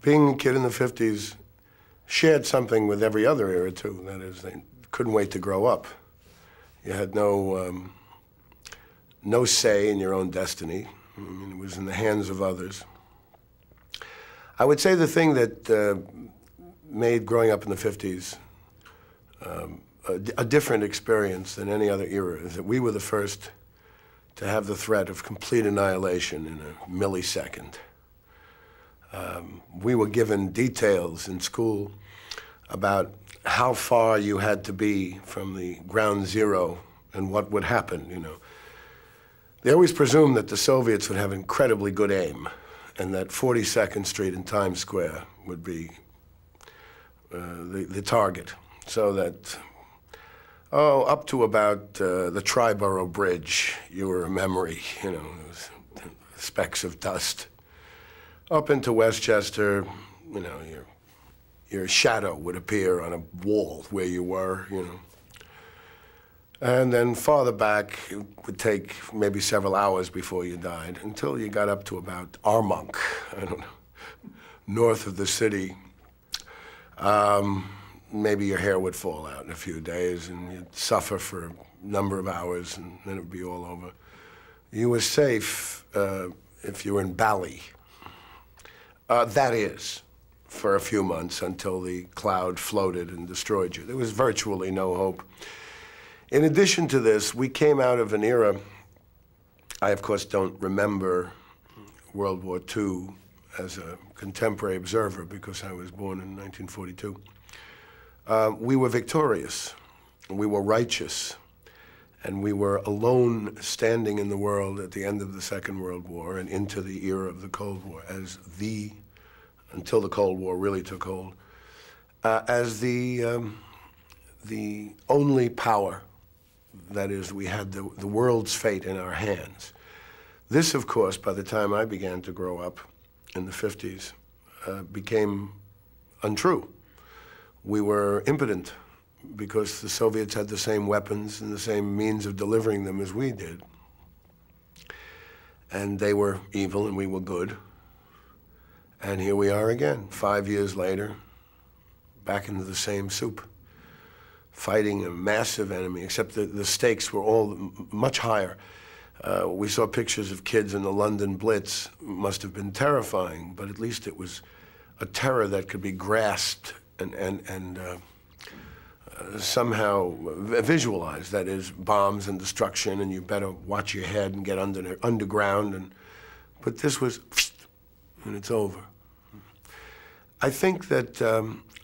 being a kid in the 50s shared something with every other era, too. That is, they couldn't wait to grow up. You had no say in your own destiny. I mean, it was in the hands of others. I would say the thing that made growing up in the 50s a different experience than any other era is that we were the first to have the threat of complete annihilation in a millisecond. We were given details in school about how far you had to be from the ground zero and what would happen, you know. They always presumed that the Soviets would have incredibly good aim and that 42nd Street in Times Square would be the target, so that, up to about the Triborough Bridge, you were a memory, you know, it was specks of dust. Up into Westchester, you know, your shadow would appear on a wall where you were, you know. And then farther back, it would take maybe several hours before you died, until you got up to about Armonk, I don't know, north of the city. Maybe your hair would fall out in a few days, and you'd suffer for a number of hours, and then it would be all over. You were safe if you were in Bali. That is, for a few months until the cloud floated and destroyed you. There was virtually no hope. In addition to this, we came out of an era, I of course don't remember World War II as a contemporary observer because I was born in 1942. We were victorious, we were righteous, and we were alone standing in the world at the end of the Second World War and into the era of the Cold War as until the Cold War really took hold, as the only power. That is, we had the world's fate in our hands. This, of course, by the time I began to grow up in the 50s, became untrue. We were impotent because the Soviets had the same weapons and the same means of delivering them as we did. And they were evil and we were good. And here we are again, 5 years later, back into the same soup, fighting a massive enemy, except that the stakes were all much higher. We saw pictures of kids in the London Blitz. It must have been terrifying, but at least it was a terror that could be grasped and somehow visualized. That is, bombs and destruction, and you better watch your head and get underground. But this was, and it's over. I think that,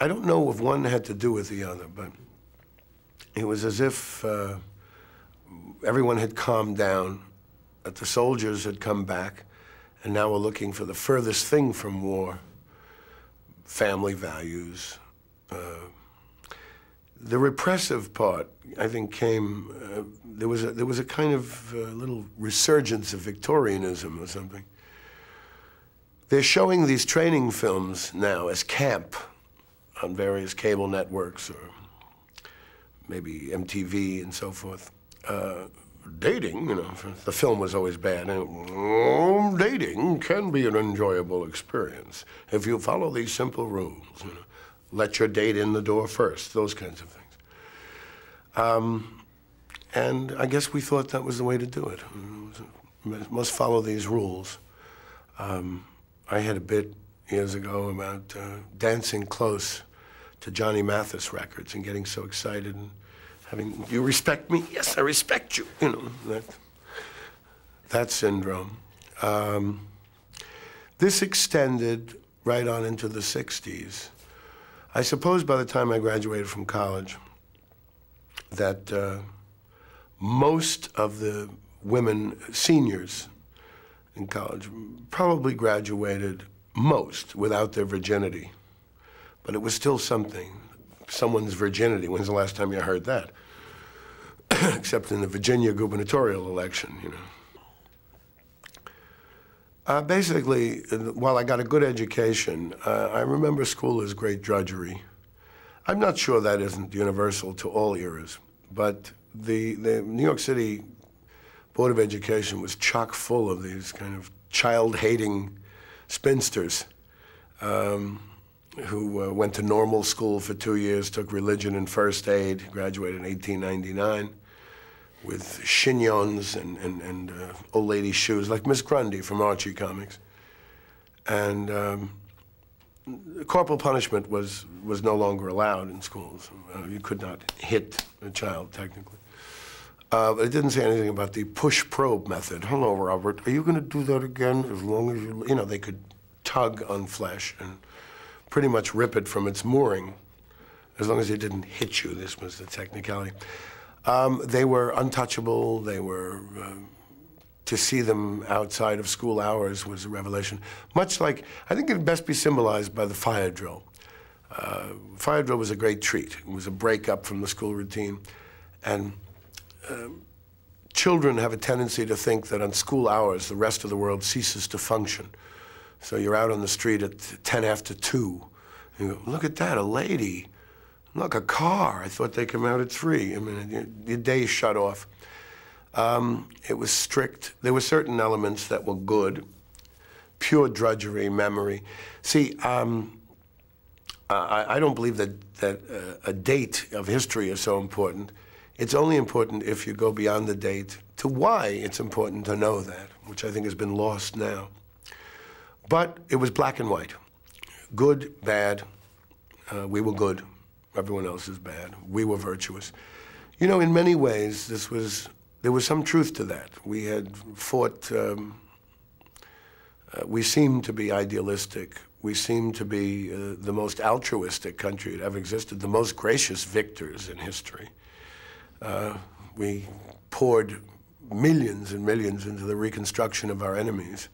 I don't know if one had to do with the other, but it was as if everyone had calmed down, that the soldiers had come back, and now we're looking for the furthest thing from war, family values. The repressive part, I think, came, there was a kind of little resurgence of Victorianism or something. They're showing these training films now as camp on various cable networks or maybe MTV and so forth. Dating, you know, the film was always bad. Dating can be an enjoyable experience if you follow these simple rules. You know, let your date in the door first, those kinds of things. And I guess we thought that was the way to do it. Must follow these rules. I had a bit years ago about dancing close to Johnny Mathis records and getting so excited and having, you respect me? Yes, I respect you. You know, that syndrome. This extended right on into the 60s. I suppose by the time I graduated from college that most of the women seniors in college probably graduated most without their virginity. But it was still something. Someone's virginity. When's the last time you heard that? Except in the Virginia gubernatorial election, you know. Basically, while I got a good education, I remember school as great drudgery. I'm not sure that isn't universal to all eras, but the New York City Board of Education was chock full of these kind of child-hating spinsters who went to normal school for 2 years, took religion and first aid, graduated in 1899 with chignons and old lady shoes, like Miss Grundy from Archie Comics. And corporal punishment was no longer allowed in schools. You could not hit a child, technically. But it didn't say anything about the push-probe method. Hello, Robert, are you going to do that again? As long as you know, they could tug on flesh and pretty much rip it from its mooring, as long as it didn't hit you. This was the technicality. They were untouchable. They were, to see them outside of school hours was a revelation. Much like, I think it'd best be symbolized by the fire drill. Fire drill was a great treat. It was a break up from the school routine. And children have a tendency to think that on school hours, the rest of the world ceases to function. So you're out on the street at 10 after 2. And you go, look at that, a lady. Look, a car. I thought they come out at 3. I mean, your day's shut off. It was strict. There were certain elements that were good. Pure drudgery, memory. See, I don't believe that a date of history is so important. It's only important if you go beyond the date to why it's important to know that, which I think has been lost now. But it was black and white. Good, bad. We were good. Everyone else is bad. We were virtuous. You know, in many ways, there was some truth to that. We had fought, we seemed to be idealistic. We seemed to be the most altruistic country that ever existed, the most gracious victors in history. We poured millions and millions into the reconstruction of our enemies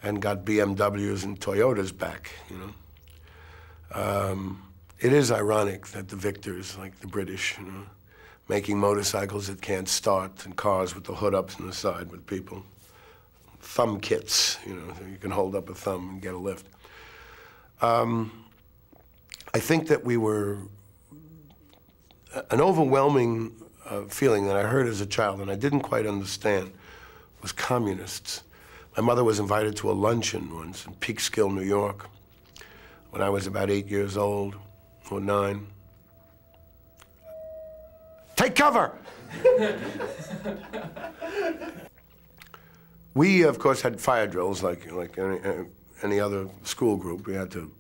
and got BMWs and Toyotas back, you know. It is ironic that the victors, like the British, you know, making motorcycles that can't start and cars with the hood up on the side with people, thumb kits, you know, so you can hold up a thumb and get a lift. I think that we were an overwhelming feeling that I heard as a child, and I didn't quite understand, was communists. My mother was invited to a luncheon once in Peekskill, New York, when I was about 8 years old, or 9. Take cover! We, of course, had fire drills like any other school group. We had to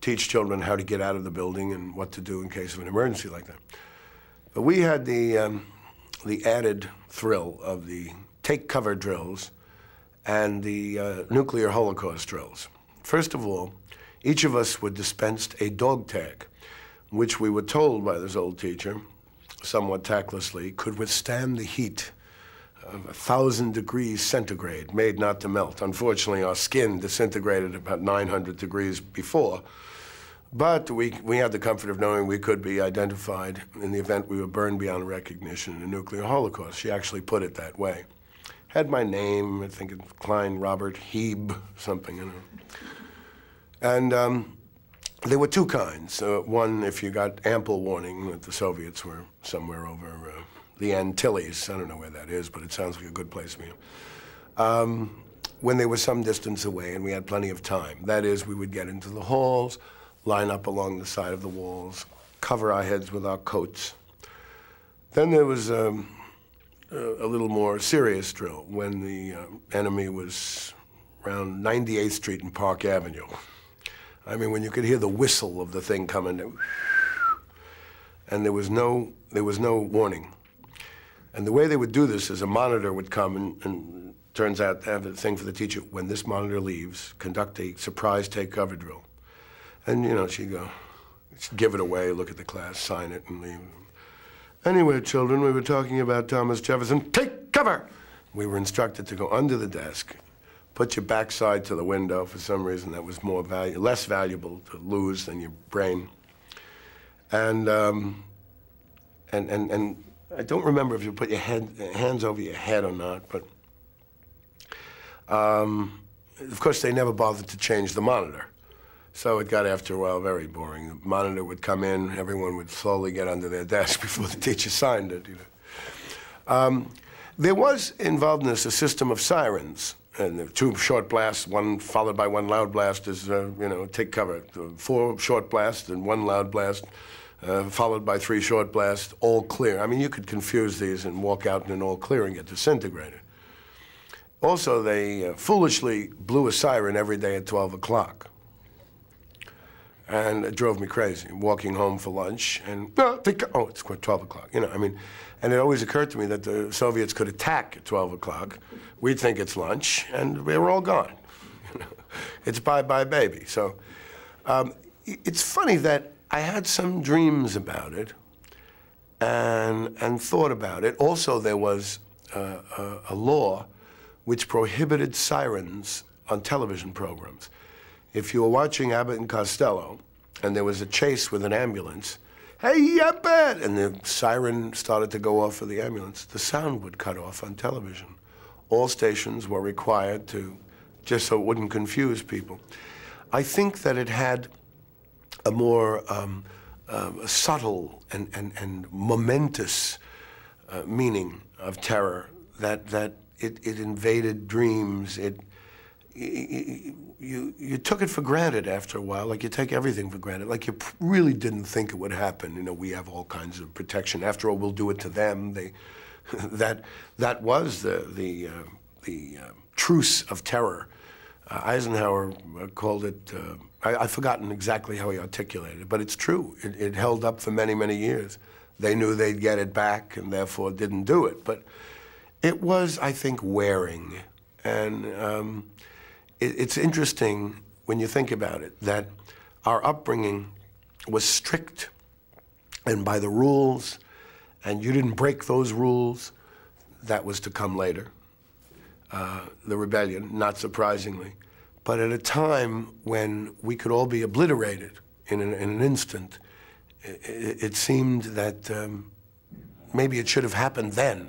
teach children how to get out of the building and what to do in case of an emergency like that. But we had the added thrill of the take cover drills and the nuclear holocaust drills. First of all, each of us were dispensed a dog tag, which we were told by this old teacher, somewhat tactlessly, could withstand the heat of 1,000 degrees centigrade, made not to melt. Unfortunately, our skin disintegrated about 900 degrees before, but we had the comfort of knowing we could be identified in the event we were burned beyond recognition in a nuclear holocaust. She actually put it that way. Had my name, I think it's Klein Robert Heeb, something, you know. And there were two kinds. One, if you got ample warning that the Soviets were somewhere over the Antilles. I don't know where that is, but it sounds like a good place for you. When they were some distance away and we had plenty of time. That is, we would get into the halls, line up along the side of the walls, cover our heads with our coats. Then there was a little more serious drill when the enemy was around 98th Street and Park Avenue. I mean, when you could hear the whistle of the thing coming, and there was no warning. And the way they would do this is a monitor would come and turns out to have a thing for the teacher, when this monitor leaves, conduct a surprise take cover drill. And, you know, she'd go, she'd give it away, look at the class, sign it, and leave. Anyway, children, we were talking about Thomas Jefferson. Take cover! We were instructed to go under the desk, put your backside to the window. For some reason, that was less valuable to lose than your brain. And I don't remember if you put your hands over your head or not, but of course, they never bothered to change the monitor. So it got, after a while, very boring. The monitor would come in, everyone would slowly get under their desk before the teacher signed it, you know. There was involved in this a system of sirens. And the 2 short blasts, one followed by 1 loud blast is, take cover. 4 short blasts and 1 loud blast, followed by 3 short blasts, all clear. I mean, you could confuse these and walk out in an all clear and get disintegrated. Also, they foolishly blew a siren every day at 12 o'clock. And it drove me crazy, walking home for lunch, and, it's 12 o'clock, and it always occurred to me that the Soviets could attack at 12 o'clock. We'd think it's lunch, and they were all gone. It's bye-bye, baby. So it's funny that I had some dreams about it and thought about it. Also, there was a law which prohibited sirens on television programs. If you were watching Abbott and Costello, and there was a chase with an ambulance, "Hey, Abbott!" and the siren started to go off for the ambulance, the sound would cut off on television. All stations were required to, just so it wouldn't confuse people. I think that it had a more subtle and momentous meaning of terror, that it invaded dreams. You took it for granted after a while, like you take everything for granted, like you really didn't think it would happen. We have all kinds of protection. After all, we'll do it to them. That was the truce of terror. Eisenhower called it, I've forgotten exactly how he articulated it, but it's true. It held up for many, many years. They knew they'd get it back and therefore didn't do it. But it was, I think, wearing. And it's interesting when you think about it, that our upbringing was strict and by the rules, and you didn't break those rules. That was to come later, the rebellion, not surprisingly. But at a time when we could all be obliterated in an instant, it seemed that maybe it should have happened then,